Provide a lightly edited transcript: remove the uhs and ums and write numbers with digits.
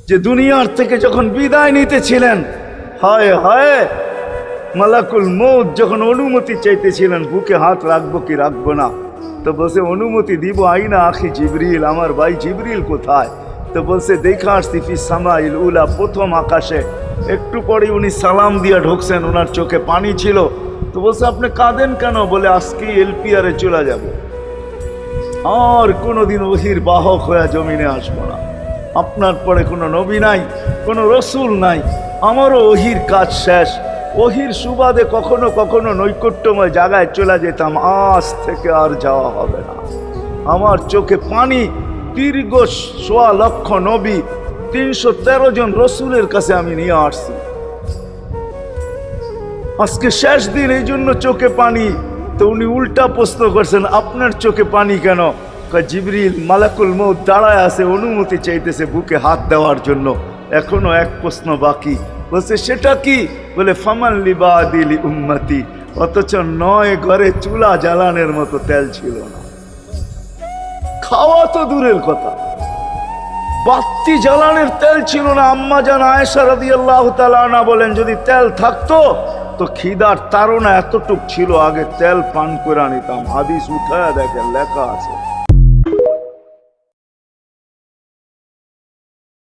যে দুনিয়ার থেকে যখন বিদায় নিতেছিলেন, হায় হায়, মালাকুল মউত যখন অনুমতি চাইতেছিলেন বুকে হাত রাখবো কি রাখবো না, তো বলছে অনুমতি দিব, আইনা আখি জিবরিল, আমার ভাই জিবরিল কোথায়? তো বলছে দেখা আসছি ফি সামাইল উলা, প্রথম আকাশে। একটু পরে উনি সালাম দিয়ে ঢুকছেন, ওনার চোখে পানি ছিল। তো বলছে আপনি কাঁদেন কেন? বলে আজকেই এলপিআরে চলে যাব, আর কোনোদিন ওহির বাহক হয়ে জমিনে আসবো না। আপনার পরে কোনো নবী নাই, কোনো রসুল নাই, আমারও ওহির কাজ শেষ। ওহির সুবাদে কখনো কখনো নৈকট্যময় জায়গায় চলে যেতাম, আজ থেকে আর যাওয়া হবে না। আমার চোখে পানি। দীর্ঘ ১.৫ লক্ষ নবী, ৩১৩ জন রসুলের কাছে আমি নিয়ে আসছি। আজকে শেষ দিন, এই জন্য চোখে পানি। তো উনি উল্টা প্রশ্ন করছেন, আপনার চোখে পানি কেন? জিবরিল মালাকুল মউত দাঁড়ায় আছে, অনুমতি চাইতেছে বুকে হাত দেওয়ার জন্য। এখনো এক প্রশ্ন বাকি। বলছে সেটা কি? বলে ফামান লিবাদিলি উম্মতি। অথচ ৯ ঘরে চুলা জ্বালানোর মতো তেল ছিল না। খাওয়া তো দূরের কথা, বাতি জ্বালানোর তেল ছিল না। আম্মা জান আয়েশা রাদিয়াল্লাহু তাআলা আনহা বলেন, যদি তেল থাকতো তো খিদার তাড়না এতটুক ছিল, আগে তেল পান করে নিতাম। হাদিস উঠায় দেখেন, লেখা আছে।